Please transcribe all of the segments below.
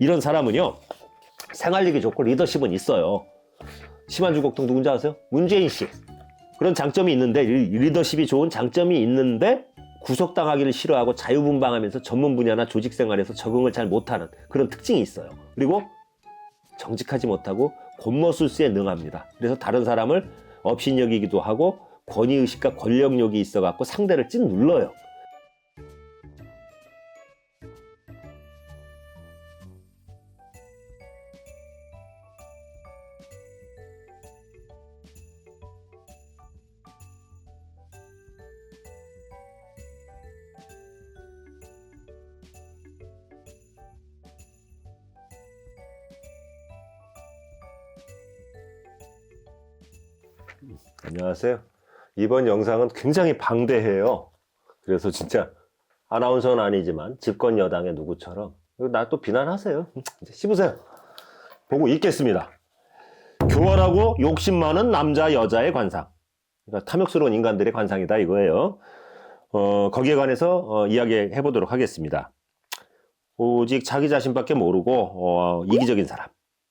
이런 사람은요, 생활력이 좋고 리더십은 있어요. 심한 주걱통 누군지 아세요? 문재인 씨. 그런 장점이 있는데, 리더십이 좋은 장점이 있는데 구속당하기를 싫어하고 자유분방하면서 전문 분야나 조직 생활에서 적응을 잘 못하는 그런 특징이 있어요. 그리고 정직하지 못하고 곤모술수에 능합니다. 그래서 다른 사람을 업신여기기도 하고 권위의식과 권력욕이 있어갖고 상대를 찐 눌러요. 안녕하세요. 이번 영상은 굉장히 방대해요. 그래서 진짜 아나운서는 아니지만 집권 여당의 누구처럼 나 또 비난하세요. 이제 씹으세요. 보고 읽겠습니다. 교활하고 욕심 많은 남자 여자의 관상. 그러니까 탐욕스러운 인간들의 관상이다 이거예요. 거기에 관해서 이야기해 보도록 하겠습니다. 오직 자기 자신밖에 모르고 이기적인 사람.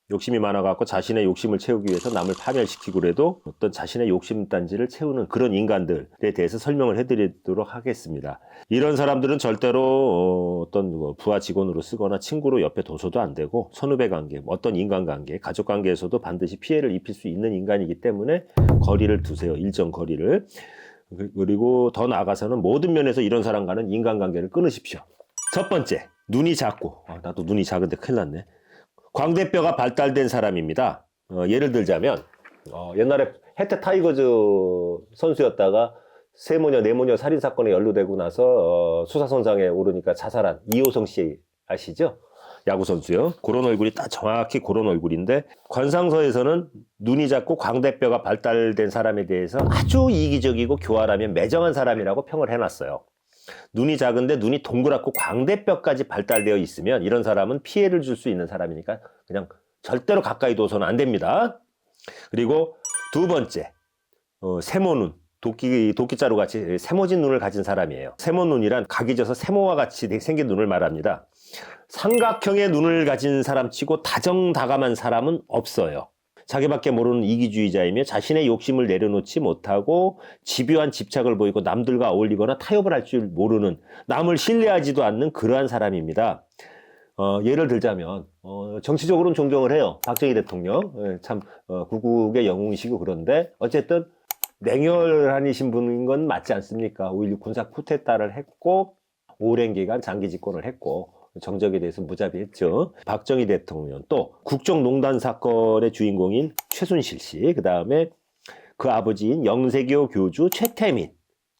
욕심이 많아갖고 자신의 욕심을 채우기 위해서 남을 파멸시키고 그래도 어떤 자신의 욕심단지를 채우는 그런 인간들에 대해서 설명을 해드리도록 하겠습니다. 이런 사람들은 절대로 어떤 부하 직원으로 쓰거나 친구로 옆에 둬서도 안 되고 선후배 관계, 어떤 인간관계, 가족관계에서도 반드시 피해를 입힐 수 있는 인간이기 때문에 거리를 두세요. 일정 거리를. 그리고 더 나아가서는 모든 면에서 이런 사람과는 인간관계를 끊으십시오. 첫 번째, 눈이 작고 나도 눈이 작은데 큰일 났네. 광대뼈가 발달된 사람입니다. 예를 들자면 옛날에 해태 타이거즈 선수였다가 세모녀, 네모녀 살인사건에 연루되고 나서 수사선상에 오르니까 자살한 이호성 씨 아시죠? 야구선수요. 그런 얼굴이 딱 정확히 그런 얼굴인데 관상서에서는 눈이 작고 광대뼈가 발달된 사람에 대해서 아주 이기적이고 교활하며 매정한 사람이라고 평을 해놨어요. 눈이 작은데 눈이 동그랗고 광대뼈까지 발달되어 있으면 이런 사람은 피해를 줄 수 있는 사람이니까 그냥 절대로 가까이 둬서는 안 됩니다. 그리고 두 번째, 세모눈, 도끼자루 같이 세모진 눈을 가진 사람이에요. 세모눈이란 각이 져서 세모와 같이 생긴 눈을 말합니다. 삼각형의 눈을 가진 사람치고 다정다감한 사람은 없어요. 자기밖에 모르는 이기주의자이며 자신의 욕심을 내려놓지 못하고 집요한 집착을 보이고 남들과 어울리거나 타협을 할 줄 모르는 남을 신뢰하지도 않는 그러한 사람입니다. 예를 들자면 정치적으로는 존경을 해요. 박정희 대통령 참 구국의 영웅이시고 그런데 어쨌든 냉혈한이신 분인 건 맞지 않습니까? 5.16 군사 쿠데타를 했고 오랜 기간 장기 집권을 했고 정적에 대해서 무자비했죠. 박정희 대통령, 또 국정농단 사건의 주인공인 최순실 씨, 그 다음에 그 아버지인 영세교 교주 최태민,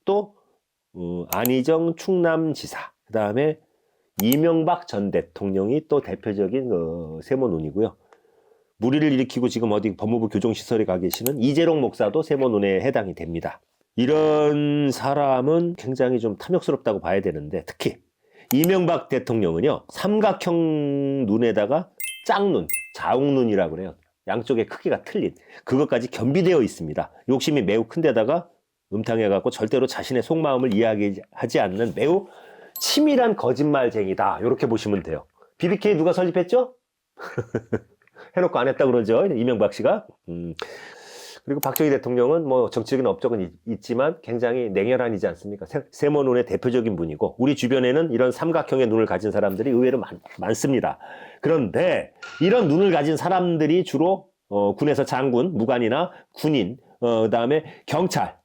또 안희정 충남지사, 그 다음에 이명박 전 대통령이 또 대표적인 세모눈이고요. 무리를 일으키고 지금 어디 법무부 교정시설에 가 계시는 이재롱 목사도 세모눈에 해당이 됩니다. 이런 사람은 굉장히 좀 탐욕스럽다고 봐야 되는데 특히 이명박 대통령은요, 삼각형 눈에다가 짝눈, 자욱눈이라고 그래요. 양쪽의 크기가 틀린 그것까지 겸비되어 있습니다. 욕심이 매우 큰데다가 음탕해갖고 절대로 자신의 속마음을 이야기하지 않는 매우 치밀한 거짓말쟁이다. 이렇게 보시면 돼요. BBK 누가 설립했죠? 해놓고 안 했다 그러죠, 이명박 씨가. 그리고 박정희 대통령은 뭐 정치적인 업적은 있지만 굉장히 냉혈한이지 않습니까? 세모눈의 대표적인 분이고 우리 주변에는 이런 삼각형의 눈을 가진 사람들이 의외로 많습니다. 그런데 이런 눈을 가진 사람들이 주로 군에서 장군, 무관이나 군인, 그다음에 경찰,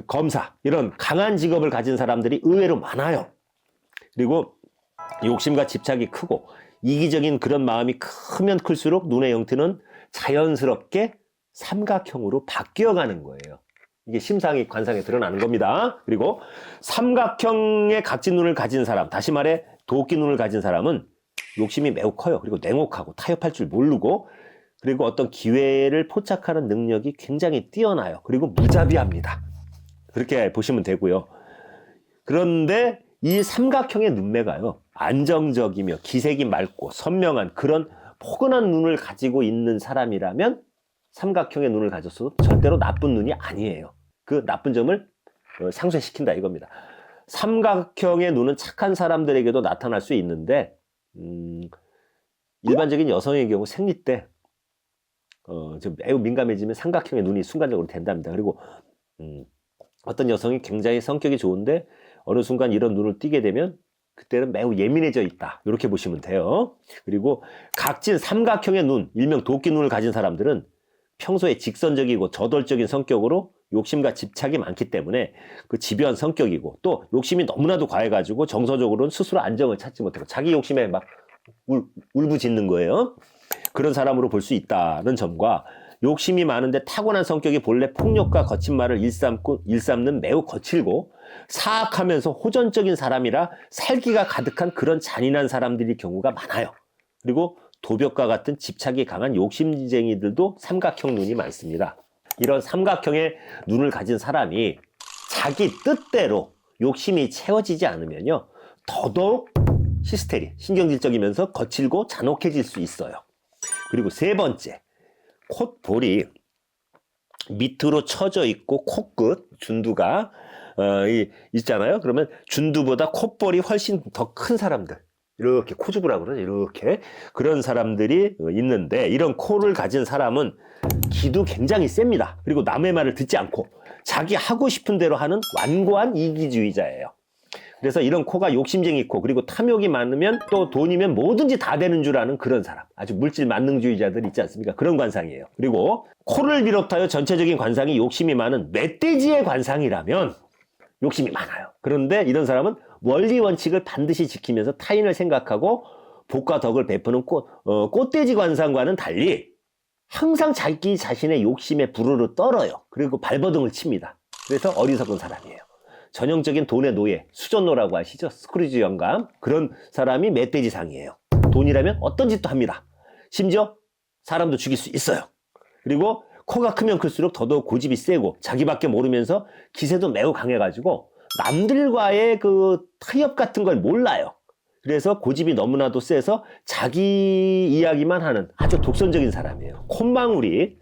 검사 이런 강한 직업을 가진 사람들이 의외로 많아요. 그리고 욕심과 집착이 크고 이기적인 그런 마음이 크면 클수록 눈의 형태는 자연스럽게 삼각형으로 바뀌어가는 거예요. 이게 심상이 관상에 드러나는 겁니다. 그리고 삼각형의 각진 눈을 가진 사람, 다시 말해 도끼 눈을 가진 사람은 욕심이 매우 커요. 그리고 냉혹하고 타협할 줄 모르고 그리고 어떤 기회를 포착하는 능력이 굉장히 뛰어나요. 그리고 무자비합니다. 그렇게 보시면 되고요. 그런데 이 삼각형의 눈매가요, 안정적이며 기색이 맑고 선명한 그런 포근한 눈을 가지고 있는 사람이라면 삼각형의 눈을 가졌어도 절대로 나쁜 눈이 아니에요. 그 나쁜 점을 상쇄시킨다 이겁니다. 삼각형의 눈은 착한 사람들에게도 나타날 수 있는데 일반적인 여성의 경우 생리 때 좀 매우 민감해지면 삼각형의 눈이 순간적으로 된답니다. 그리고 어떤 여성이 굉장히 성격이 좋은데 어느 순간 이런 눈을 띄게 되면 그때는 매우 예민해져 있다. 이렇게 보시면 돼요. 그리고 각진 삼각형의 눈, 일명 도끼 눈을 가진 사람들은 평소에 직선적이고 저돌적인 성격으로 욕심과 집착이 많기 때문에 그 집요한 성격이고, 또 욕심이 너무나도 과해가지고 정서적으로는 스스로 안정을 찾지 못하고 자기 욕심에 막 울부짖는 거예요. 그런 사람으로 볼 수 있다는 점과, 욕심이 많은데 타고난 성격이 본래 폭력과 거친 말을 일삼는 매우 거칠고 사악하면서 호전적인 사람이라 살기가 가득한 그런 잔인한 사람들이 경우가 많아요. 그리고 도벽과 같은 집착이 강한 욕심쟁이들도 삼각형 눈이 많습니다. 이런 삼각형의 눈을 가진 사람이 자기 뜻대로 욕심이 채워지지 않으면요, 더더욱 히스테리, 신경질적이면서 거칠고 잔혹해질 수 있어요. 그리고 세 번째, 콧볼이 밑으로 처져 있고 코끝, 준두가 있잖아요. 그러면 준두보다 콧볼이 훨씬 더 큰 사람들, 이렇게 코주부라고 그러죠. 이렇게 그런 사람들이 있는데, 이런 코를 가진 사람은 기도 굉장히 셉니다. 그리고 남의 말을 듣지 않고 자기 하고 싶은 대로 하는 완고한 이기주의자예요. 그래서 이런 코가 욕심쟁이 코, 그리고 탐욕이 많으면 또 돈이면 뭐든지 다 되는 줄 아는 그런 사람, 아주 물질 만능주의자들 있지 않습니까? 그런 관상이에요. 그리고 코를 비롯하여 전체적인 관상이 욕심이 많은 멧돼지의 관상이라면 욕심이 많아요. 그런데 이런 사람은 원리 원칙을 반드시 지키면서 타인을 생각하고 복과 덕을 베푸는 꽃돼지 관상과는 달리 항상 자기 자신의 욕심에 부르르 떨어요. 그리고 발버둥을 칩니다. 그래서 어리석은 사람이에요. 전형적인 돈의 노예, 수전노라고 아시죠? 스크루지 영감, 그런 사람이 멧돼지상이에요. 돈이라면 어떤 짓도 합니다. 심지어 사람도 죽일 수 있어요. 그리고 코가 크면 클수록 더더욱 고집이 세고 자기밖에 모르면서 기세도 매우 강해가지고 남들과의 그 타협 같은 걸 몰라요. 그래서 고집이 너무나도 세서 자기 이야기만 하는 아주 독선적인 사람이에요. 콧망울이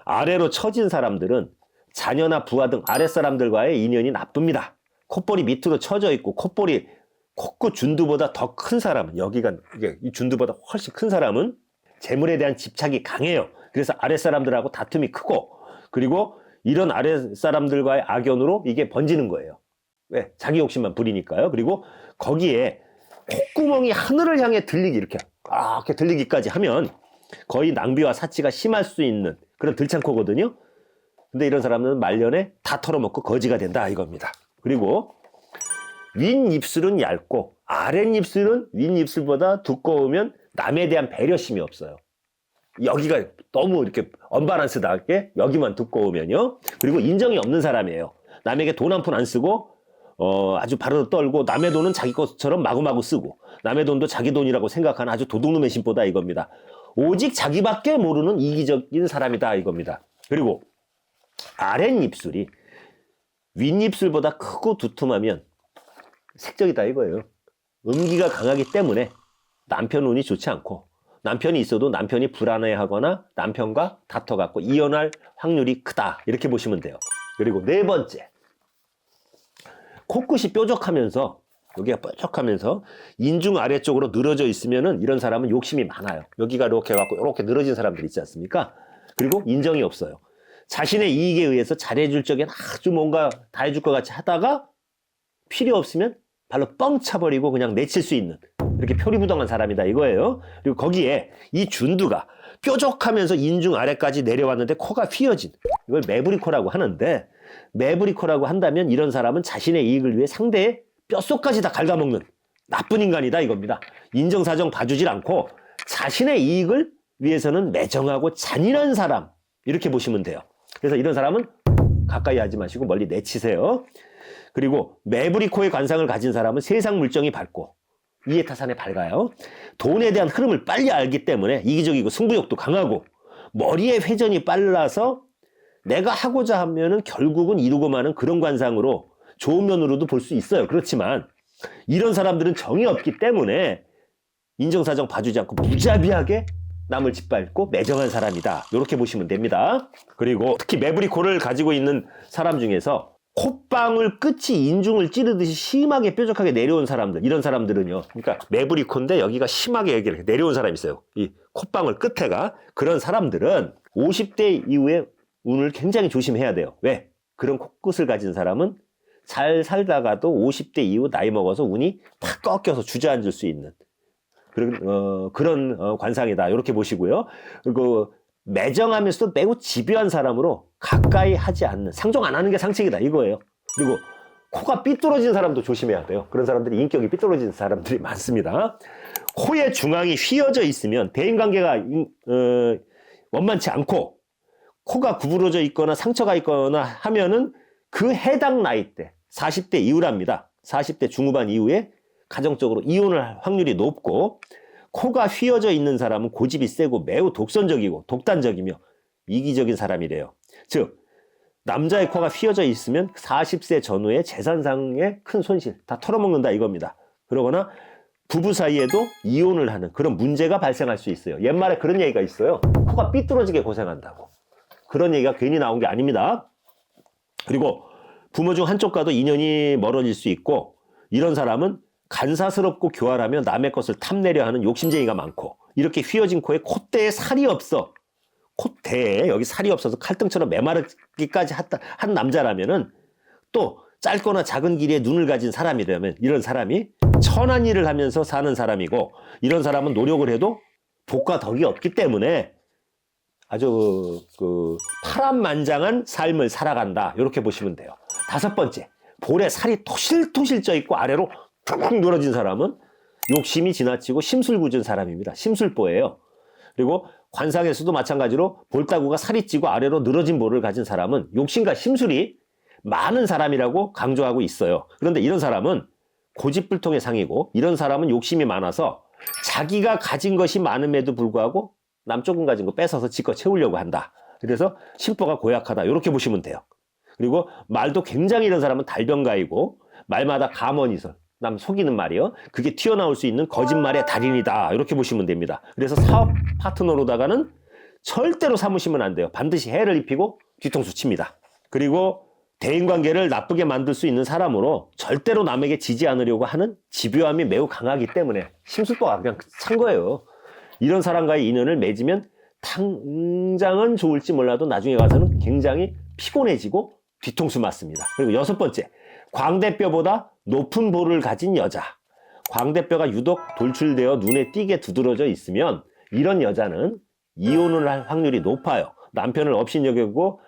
아래로 처진 사람들은 자녀나 부하 등 아랫사람들과의 인연이 나쁩니다. 콧볼이 밑으로 처져 있고 콧볼이 코끝 준두보다 더 큰 사람은, 여기가 이 준두보다 훨씬 큰 사람은 재물에 대한 집착이 강해요. 그래서 아랫사람들하고 다툼이 크고, 그리고 이런 아랫사람들과의 악연으로 이게 번지는 거예요. 왜? 자기 욕심만 부리니까요. 그리고 거기에 콧구멍이 하늘을 향해 들리기, 이렇게 들리기까지 하면 거의 낭비와 사치가 심할 수 있는 그런 들창코거든요. 근데 이런 사람은 말년에 다 털어먹고 거지가 된다, 이겁니다. 그리고 윗입술은 얇고 아랫입술은 윗입술보다 두꺼우면 남에 대한 배려심이 없어요. 여기가 너무 이렇게 언밸런스하게 여기만 두꺼우면요. 그리고 인정이 없는 사람이에요. 남에게 돈 한 푼 안 쓰고 아주 바로 떨고, 남의 돈은 자기 것처럼 마구마구 쓰고, 남의 돈도 자기 돈이라고 생각하는 아주 도둑놈의 심보다, 이겁니다. 오직 자기밖에 모르는 이기적인 사람이다, 이겁니다. 그리고 아랫입술이 윗입술보다 크고 두툼하면 색적이다, 이거예요. 음기가 강하기 때문에 남편 운이 좋지 않고, 남편이 있어도 남편이 불안해하거나 남편과 다퉈갖고 이혼할 확률이 크다, 이렇게 보시면 돼요. 그리고 네 번째, 코끝이 뾰족하면서, 여기가 뾰족하면서 인중 아래쪽으로 늘어져 있으면은 이런 사람은 욕심이 많아요. 여기가 이렇게 해갖고 이렇게 늘어진 사람들 있지 않습니까? 그리고 인정이 없어요. 자신의 이익에 의해서 잘해줄 적엔 아주 뭔가 다 해줄 것 같이 하다가 필요 없으면 발로 뻥 차버리고 그냥 내칠 수 있는, 이렇게 표리부동한 사람이다, 이거예요. 그리고 거기에 이 준두가 뾰족하면서 인중 아래까지 내려왔는데 코가 휘어진, 이걸 매부리코라고 하는데, 매부리코라고 한다면 이런 사람은 자신의 이익을 위해 상대의 뼛속까지 다 갉아먹는 나쁜 인간이다, 이겁니다. 인정사정 봐주질 않고 자신의 이익을 위해서는 매정하고 잔인한 사람, 이렇게 보시면 돼요. 그래서 이런 사람은 가까이 하지 마시고 멀리 내치세요. 그리고 매부리코의 관상을 가진 사람은 세상 물정이 밝고 이해타산에 밝아요. 돈에 대한 흐름을 빨리 알기 때문에 이기적이고 승부욕도 강하고, 머리의 회전이 빨라서 내가 하고자 하면은 결국은 이루고 마는 그런 관상으로 좋은 면으로도 볼 수 있어요. 그렇지만 이런 사람들은 정이 없기 때문에 인정사정 봐주지 않고 무자비하게 남을 짓밟고 매정한 사람이다, 이렇게 보시면 됩니다. 그리고 특히 매부리코를 가지고 있는 사람 중에서 콧방울 끝이 인중을 찌르듯이 심하게 뾰족하게 내려온 사람들, 이런 사람들은요, 그러니까 매부리코인데 여기가 심하게 여기 이렇게 내려온 사람이 있어요. 이 콧방울 끝에가. 그런 사람들은 50대 이후에 운을 굉장히 조심해야 돼요. 왜? 그런 코끝을 가진 사람은 잘 살다가도 50대 이후 나이 먹어서 운이 팍 꺾여서 주저앉을 수 있는 그런 관상이다. 이렇게 보시고요. 그리고 매정하면서도 매우 집요한 사람으로 가까이 하지 않는, 상종 안 하는 게 상책이다 이거예요. 그리고 코가 삐뚤어진 사람도 조심해야 돼요. 그런 사람들이 인격이 삐뚤어진 사람들이 많습니다. 코의 중앙이 휘어져 있으면 대인관계가 원만치 않고 코가 구부러져 있거나 상처가 있거나 하면은 그 해당 나이 때 40대 이후랍니다. 40대 중후반 이후에 가정적으로 이혼을 할 확률이 높고, 코가 휘어져 있는 사람은 고집이 세고 매우 독선적이고 독단적이며 이기적인 사람이래요. 즉 남자의 코가 휘어져 있으면 40세 전후에 재산상의 큰 손실 다 털어먹는다 이겁니다. 그러거나 부부 사이에도 이혼을 하는 그런 문제가 발생할 수 있어요. 옛말에 그런 얘기가 있어요. 코가 삐뚤어지게 고생한다고. 그런 얘기가 괜히 나온 게 아닙니다. 그리고 부모 중 한쪽과도 인연이 멀어질 수 있고, 이런 사람은 간사스럽고 교활하며 남의 것을 탐내려 하는 욕심쟁이가 많고, 이렇게 휘어진 코에 콧대에 살이 없어, 콧대에 여기 살이 없어서 칼등처럼 메마르기까지 한 남자라면은, 또 짧거나 작은 길이에 눈을 가진 사람이라면 이런 사람이 천한 일을 하면서 사는 사람이고, 이런 사람은 노력을 해도 복과 덕이 없기 때문에 아주 파란만장한 삶을 살아간다 이렇게 보시면 돼요. 다섯 번째, 볼에 살이 토실토실 쪄 있고 아래로 툭 늘어진 사람은 욕심이 지나치고 심술궂은 사람입니다. 심술보예요. 그리고 관상에서도 마찬가지로 볼따구가 살이 찌고 아래로 늘어진 볼을 가진 사람은 욕심과 심술이 많은 사람이라고 강조하고 있어요. 그런데 이런 사람은 고집불통의 상이고, 이런 사람은 욕심이 많아서 자기가 가진 것이 많음에도 불구하고 남쪽은 가진 거 뺏어서 지껏 채우려고 한다. 그래서 심보가 고약하다 이렇게 보시면 돼요. 그리고 말도 굉장히, 이런 사람은 달변가이고 말마다 감언이설, 남 속이는 말이요, 그게 튀어나올 수 있는 거짓말의 달인이다 이렇게 보시면 됩니다. 그래서 사업 파트너로다가는 절대로 삼으시면 안 돼요. 반드시 해를 입히고 뒤통수 칩니다. 그리고 대인관계를 나쁘게 만들 수 있는 사람으로 절대로 남에게 지지 않으려고 하는 집요함이 매우 강하기 때문에 심술보가 그냥 찬 거예요. 이런 사람과의 인연을 맺으면 당장은 좋을지 몰라도 나중에 가서는 굉장히 피곤해지고 뒤통수 맞습니다. 그리고 여섯 번째, 광대뼈보다 높은 볼을 가진 여자. 광대뼈가 유독 돌출되어 눈에 띄게 두드러져 있으면 이런 여자는 이혼을 할 확률이 높아요. 남편을 업신여기고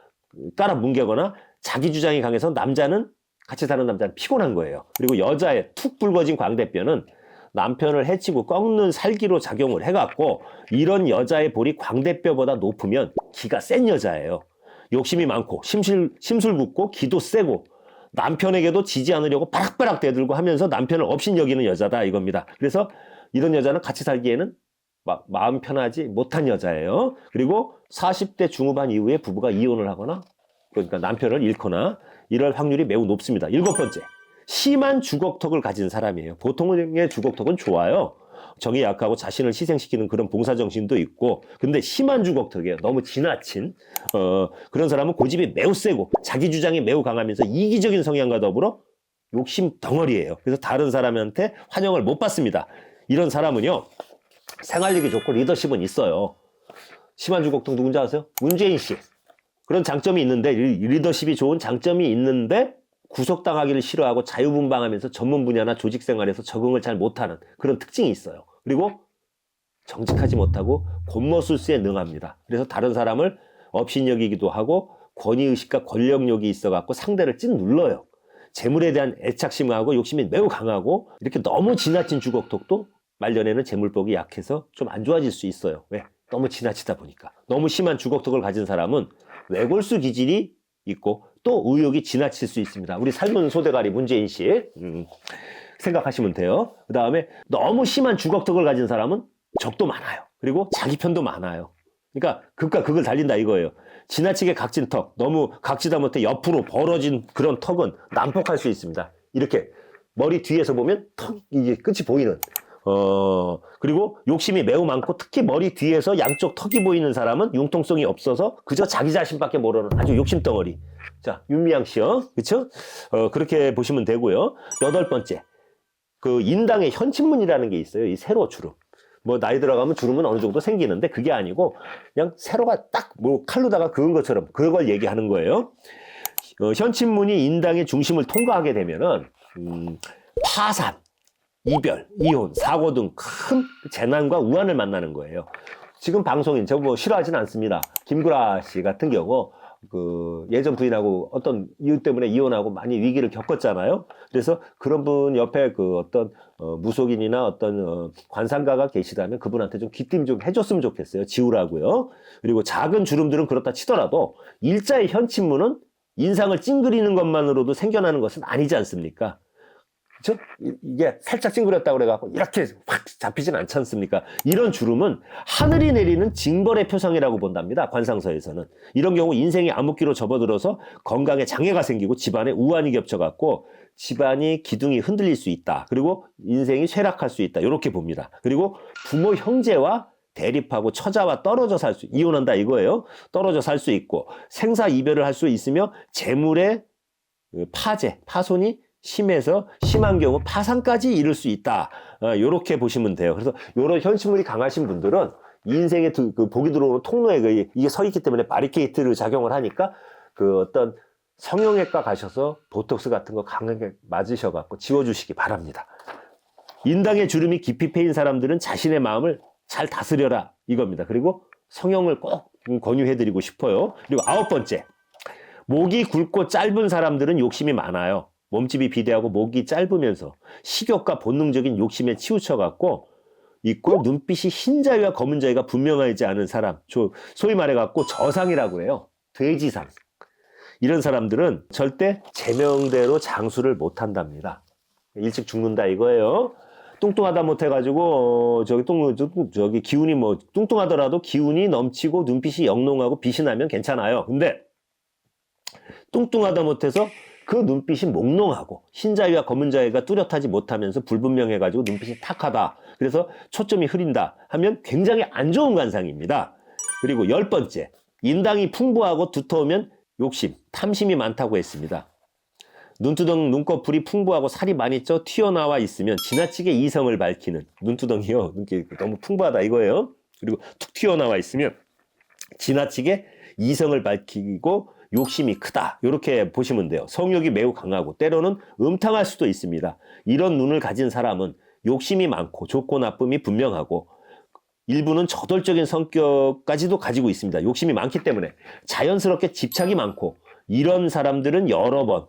깔아뭉개거나 자기 주장이 강해서 남자는, 같이 사는 남자는 피곤한 거예요. 그리고 여자의 툭 붉어진 광대뼈는 남편을 해치고 꺾는 살기로 작용을 해갖고, 이런 여자의 볼이 광대뼈보다 높으면 기가 센 여자예요. 욕심이 많고 심술궂고 기도 세고 남편에게도 지지 않으려고 바락바락 대들고 하면서 남편을 업신여기는 여자다 이겁니다. 그래서 이런 여자는 같이 살기에는 마음 편하지 못한 여자예요. 그리고 40대 중후반 이후에 부부가 이혼을 하거나, 그러니까 남편을 잃거나 이럴 확률이 매우 높습니다. 일곱 번째, 심한 주걱턱을 가진 사람이에요. 보통의 주걱턱은 좋아요. 정이 약하고 자신을 희생시키는 그런 봉사정신도 있고, 근데 심한 주걱턱이에요. 너무 지나친 그런 사람은 고집이 매우 세고 자기 주장이 매우 강하면서 이기적인 성향과 더불어 욕심 덩어리예요. 그래서 다른 사람한테 환영을 못 받습니다. 이런 사람은요, 생활력이 좋고 리더십은 있어요. 심한 주걱턱 누군지 아세요? 문재인 씨. 그런 장점이 있는데, 리더십이 좋은 장점이 있는데 구속당하기를 싫어하고 자유분방하면서 전문 분야나 조직 생활에서 적응을 잘 못하는 그런 특징이 있어요. 그리고 정직하지 못하고 곤모술수에 능합니다. 그래서 다른 사람을 업신여기기도 하고 권위의식과 권력욕이 있어갖고 상대를 찐 눌러요. 재물에 대한 애착심하고 욕심이 매우 강하고, 이렇게 너무 지나친 주걱턱도 말년에는 재물복이 약해서 좀 안 좋아질 수 있어요. 왜? 너무 지나치다 보니까. 너무 심한 주걱턱을 가진 사람은 외골수 기질이 있고 또 의욕이 지나칠 수 있습니다. 우리 삶은 소대가리 문재인 씨 생각하시면 돼요. 그 다음에 너무 심한 주걱턱을 가진 사람은 적도 많아요. 그리고 자기 편도 많아요. 그러니까 극과 극을 달린다 이거예요. 지나치게 각진 턱, 너무 각지다 못해 옆으로 벌어진 그런 턱은 난폭할 수 있습니다. 이렇게 머리 뒤에서 보면 턱, 이게 끝이 보이는 그리고 욕심이 매우 많고 특히 머리 뒤에서 양쪽 턱이 보이는 사람은 융통성이 없어서 그저 자기 자신밖에 모르는 아주 욕심덩어리. 자, 윤미향 씨요. 그쵸? 그렇게 보시면 되고요. 8번째. 그 인당의 현친문이라는 게 있어요. 이 세로 주름. 뭐 나이 들어가면 주름은 어느 정도 생기는데 그게 아니고 그냥 세로가 딱 뭐 칼로다가 그은 것처럼 그걸 얘기하는 거예요. 현친문이 인당의 중심을 통과하게 되면은 파산, 이별, 이혼, 사고 등 큰 재난과 우환을 만나는 거예요. 지금 방송인 저 뭐 싫어하진 않습니다. 김구라 씨 같은 경우 그 예전 부인하고 어떤 이유 때문에 이혼하고 많이 위기를 겪었잖아요. 그래서 그런 분 옆에 그 어떤 무속인이나 어떤 관상가가 계시다면 그분한테 좀 귀띔 좀 해줬으면 좋겠어요. 지우라고요. 그리고 작은 주름들은 그렇다 치더라도 일자의 현친문은 인상을 찡그리는 것만으로도 생겨나는 것은 아니지 않습니까? 그렇죠? 이게 살짝 찡그렸다고 그래갖고 이렇게 확 잡히진 않지 않습니까? 이런 주름은 하늘이 내리는 징벌의 표상이라고 본답니다. 관상서에서는. 이런 경우 인생이 암흑기로 접어들어서 건강에 장애가 생기고 집안에 우환이 겹쳐갖고 집안이 기둥이 흔들릴 수 있다. 그리고 인생이 쇠락할 수 있다. 이렇게 봅니다. 그리고 부모 형제와 대립하고 처자와 떨어져 살 수, 이혼한다 이거예요. 떨어져 살 수 있고 생사 이별을 할 수 있으며 재물의 파재, 파손이 심해서 심한 경우 파산까지 이를 수 있다. 이렇게 보시면 돼요. 그래서 이런 현실물이 강하신 분들은 인생에 그 복이 들어오는 통로에 이게 서 있기 때문에 바리케이트를 작용을 하니까 그 어떤 성형외과 가셔서 보톡스 같은 거 강하게 맞으셔갖고 지워주시기 바랍니다. 인당의 주름이 깊이 패인 사람들은 자신의 마음을 잘 다스려라 이겁니다. 그리고 성형을 꼭 권유해드리고 싶어요. 그리고 9번째, 목이 굵고 짧은 사람들은 욕심이 많아요. 몸집이 비대하고 목이 짧으면서 식욕과 본능적인 욕심에 치우쳐갖고 있고 눈빛이 흰자위와 검은자위가 분명하지 않은 사람, 소위 말해갖고 저상이라고 해요. 돼지상. 이런 사람들은 절대 제명대로 장수를 못한답니다. 일찍 죽는다 이거예요. 뚱뚱하다 못해가지고 저기 기운이 뭐 뚱뚱하더라도 기운이 넘치고 눈빛이 영롱하고 빛이 나면 괜찮아요. 근데 뚱뚱하다 못해서 그 눈빛이 몽롱하고 흰자위와 검은자위가 뚜렷하지 못하면서 불분명해가지고 눈빛이 탁하다. 그래서 초점이 흐린다 하면 굉장히 안 좋은 관상입니다. 그리고 10번째, 인당이 풍부하고 두터우면 욕심, 탐심이 많다고 했습니다. 눈두덩, 눈꺼풀이 풍부하고 살이 많이 쪄 튀어나와 있으면 지나치게 이성을 밝히는, 눈두덩이요, 눈이 너무 풍부하다 이거예요. 그리고 툭 튀어나와 있으면 지나치게 이성을 밝히고 욕심이 크다 이렇게 보시면 돼요. 성욕이 매우 강하고 때로는 음탕할 수도 있습니다. 이런 눈을 가진 사람은 욕심이 많고 좋고 나쁨이 분명하고 일부는 저돌적인 성격까지도 가지고 있습니다. 욕심이 많기 때문에 자연스럽게 집착이 많고 이런 사람들은 여러 번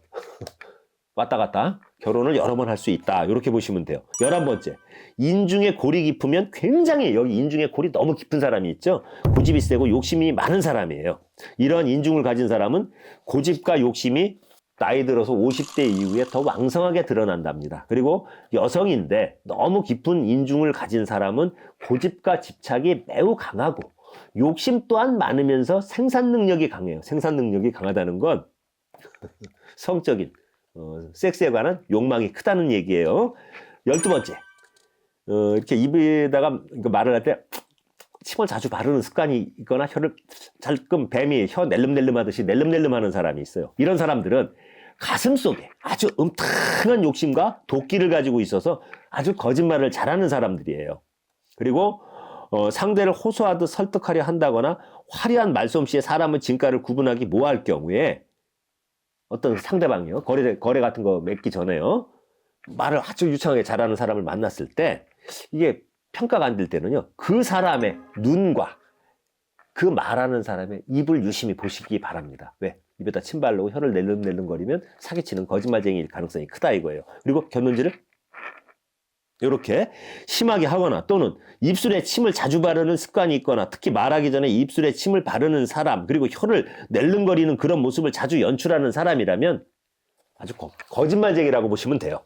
왔다 갔다 결혼을 여러 번 할 수 있다 이렇게 보시면 돼요. 11번째, 인중에 골이 깊으면 굉장히, 여기 인중에 골이 너무 깊은 사람이 있죠. 고집이 세고 욕심이 많은 사람이에요. 이러한 인중을 가진 사람은 고집과 욕심이 나이 들어서 50대 이후에 더 왕성하게 드러난답니다. 그리고 여성인데 너무 깊은 인중을 가진 사람은 고집과 집착이 매우 강하고 욕심 또한 많으면서 생산 능력이 강해요. 생산 능력이 강하다는 건 성적인 섹스에 관한 욕망이 크다는 얘기예요. 12번째, 이렇게 입에다가 말을 할 때 침을 자주 바르는 습관이 있거나 혀를 잘끔 뱀이 혀 낼름낼름 하듯이 낼름낼름 하는 사람이 있어요. 이런 사람들은 가슴 속에 아주 음탕한 욕심과 도끼를 가지고 있어서 아주 거짓말을 잘하는 사람들이에요. 그리고 상대를 호소하듯 설득하려 한다거나 화려한 말솜씨에 사람의 진가를 구분하기 모호할 경우에 어떤 상대방이요, 거래 같은 거 맺기 전에요, 말을 아주 유창하게 잘하는 사람을 만났을 때 이게 평가가 안 될 때는요, 그 사람의 눈과 그 말하는 사람의 입을 유심히 보시기 바랍니다. 왜? 입에다 침 바르고 혀를 낼름낼름거리면 사기치는 거짓말쟁이일 가능성이 크다 이거예요. 그리고 곁눈질을 이렇게 심하게 하거나 또는 입술에 침을 자주 바르는 습관이 있거나 특히 말하기 전에 입술에 침을 바르는 사람, 그리고 혀를 낼름거리는 그런 모습을 자주 연출하는 사람이라면 아주 거짓말쟁이라고 보시면 돼요.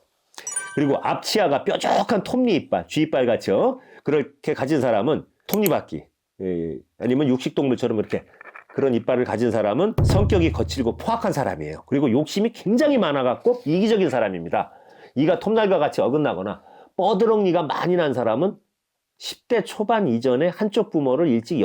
그리고 앞치아가 뾰족한 톱니이빨, 쥐이빨 같죠? 그렇게 가진 사람은 톱니바퀴, 아니면 육식동물처럼 이렇게 그런 이빨을 가진 사람은 성격이 거칠고 포악한 사람이에요. 그리고 욕심이 굉장히 많아갖고 이기적인 사람입니다. 이가 톱날과 같이 어긋나거나 뻐드렁니가 많이 난 사람은 10대 초반 이전에 한쪽 부모를 일찍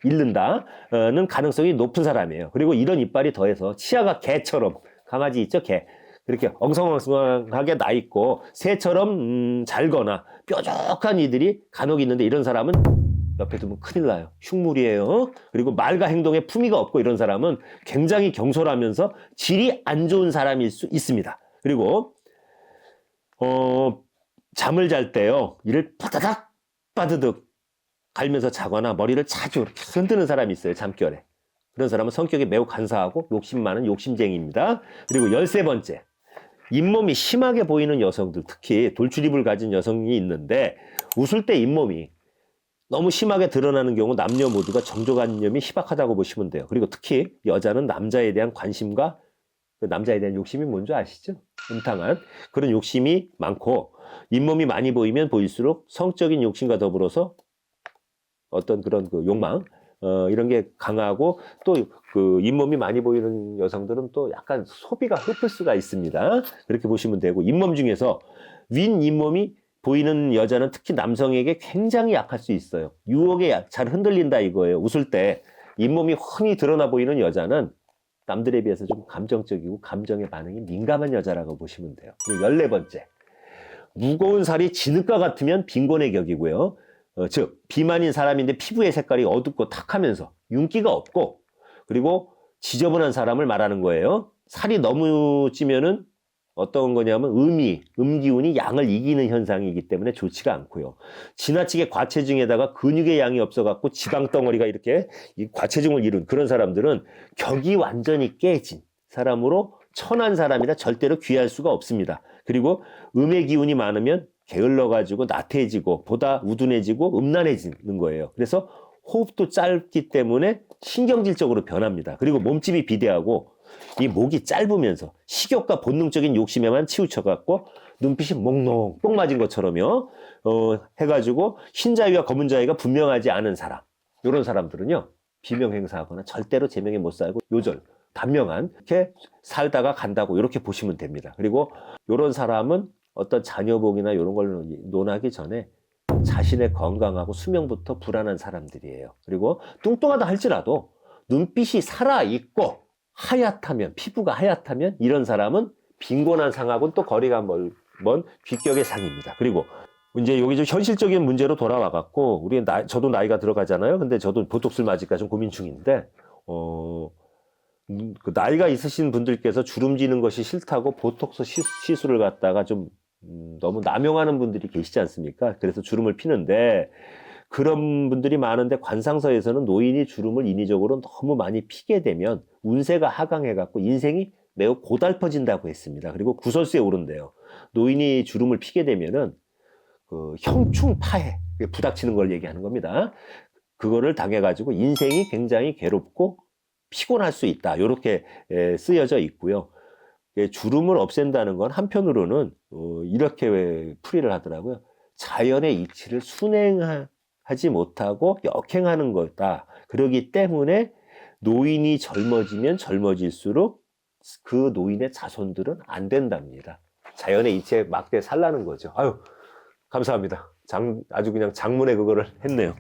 잃는다는 가능성이 높은 사람이에요. 그리고 이런 이빨이 더해서 치아가 개처럼, 강아지 있죠, 개. 이렇게 엉성엉성하게 나 있고 새처럼 잘거나 뾰족한 이들이 간혹 있는데, 이런 사람은 옆에 두면 큰일 나요. 흉물이에요. 그리고 말과 행동에 품위가 없고, 이런 사람은 굉장히 경솔하면서 질이 안 좋은 사람일 수 있습니다. 그리고 잠을 잘 때요, 이를 빠다닥 빠드득 갈면서 자거나 머리를 자주 이렇게 흔드는 사람이 있어요, 잠결에. 그런 사람은 성격이 매우 간사하고 욕심 많은 욕심쟁이입니다. 그리고 13번째, 잇몸이 심하게 보이는 여성들, 특히 돌출입을 가진 여성이 있는데, 웃을 때 잇몸이 너무 심하게 드러나는 경우 남녀 모두가 정조관념이 희박하다고 보시면 돼요. 그리고 특히 여자는 남자에 대한 관심과 그 남자에 대한 욕심이 뭔지 아시죠? 음탕한 그런 욕심이 많고, 잇몸이 많이 보이면 보일수록 성적인 욕심과 더불어서 어떤 그런 그 욕망, 이런 게 강하고, 또 그 잇몸이 많이 보이는 여성들은 또 약간 소비가 흡을 수가 있습니다. 그렇게 보시면 되고, 잇몸 중에서 윗 잇몸이 보이는 여자는 특히 남성에게 굉장히 약할 수 있어요. 유혹에 잘 흔들린다 이거예요. 웃을 때 잇몸이 훤히 드러나 보이는 여자는 남들에 비해서 좀 감정적이고 감정의 반응이 민감한 여자라고 보시면 돼요. 그리고 14번째, 무거운 살이 진흙과 같으면 빈곤의 격이고요. 즉 비만인 사람인데 피부의 색깔이 어둡고 탁하면서 윤기가 없고, 그리고 지저분한 사람을 말하는 거예요. 살이 너무 찌면은 어떤 거냐면 음기운이 양을 이기는 현상이기 때문에 좋지가 않고요. 지나치게 과체중에다가 근육의 양이 없어갖고 지방덩어리가 이렇게 이 과체중을 이룬 그런 사람들은 격이 완전히 깨진 사람으로, 천한 사람이라 절대로 귀할 수가 없습니다. 그리고 음의 기운이 많으면 게을러가지고 나태해지고 보다 우둔해지고 음란해지는 거예요. 그래서 호흡도 짧기 때문에 신경질적으로 변합니다. 그리고 몸집이 비대하고 이 목이 짧으면서 식욕과 본능적인 욕심에만 치우쳐갖고 눈빛이 몽롱 뽕 맞은 것처럼요, 해가지고 흰자위와 검은 자위가 분명하지 않은 사람, 이런 사람들은요 비명 행사하거나 절대로 제명에 못 살고 요절 단명한 이렇게 살다가 간다고 이렇게 보시면 됩니다. 그리고 이런 사람은 어떤 자녀복이나 이런 걸 논하기 전에 자신의 건강하고 수명부터 불안한 사람들이에요. 그리고 뚱뚱하다 할지라도 눈빛이 살아있고 하얗다면, 피부가 하얗다면 이런 사람은 빈곤한 상하고는 또 거리가 먼 귀격의 상입니다. 그리고 이제 여기 좀 현실적인 문제로 돌아와 갖고, 저도 나이가 들어가잖아요. 근데 저도 보톡스를 맞을까 좀 고민 중인데, 그 나이가 있으신 분들께서 주름지는 것이 싫다고 보톡스 시술을 갖다가 좀 너무 남용하는 분들이 계시지 않습니까? 그래서 주름을 피는데, 그런 분들이 많은데 관상서에서는 노인이 주름을 인위적으로 너무 많이 피게 되면 운세가 하강해갖고 인생이 매우 고달퍼진다고 했습니다. 그리고 구설수에 오른대요. 노인이 주름을 피게 되면은 그 형충파해, 부닥치는 걸 얘기하는 겁니다. 그거를 당해가지고 인생이 굉장히 괴롭고 피곤할 수 있다, 이렇게 쓰여져 있고요. 주름을 없앤다는 건 한편으로는 이렇게 풀이를 하더라고요. 자연의 이치를 순행하지 못하고 역행하는 거다. 그렇기 때문에 노인이 젊어지면 젊어질수록 그 노인의 자손들은 안 된답니다. 자연의 이치에 막대 살라는 거죠. 아유, 감사합니다. 아주 그냥 장문의 그거를 했네요.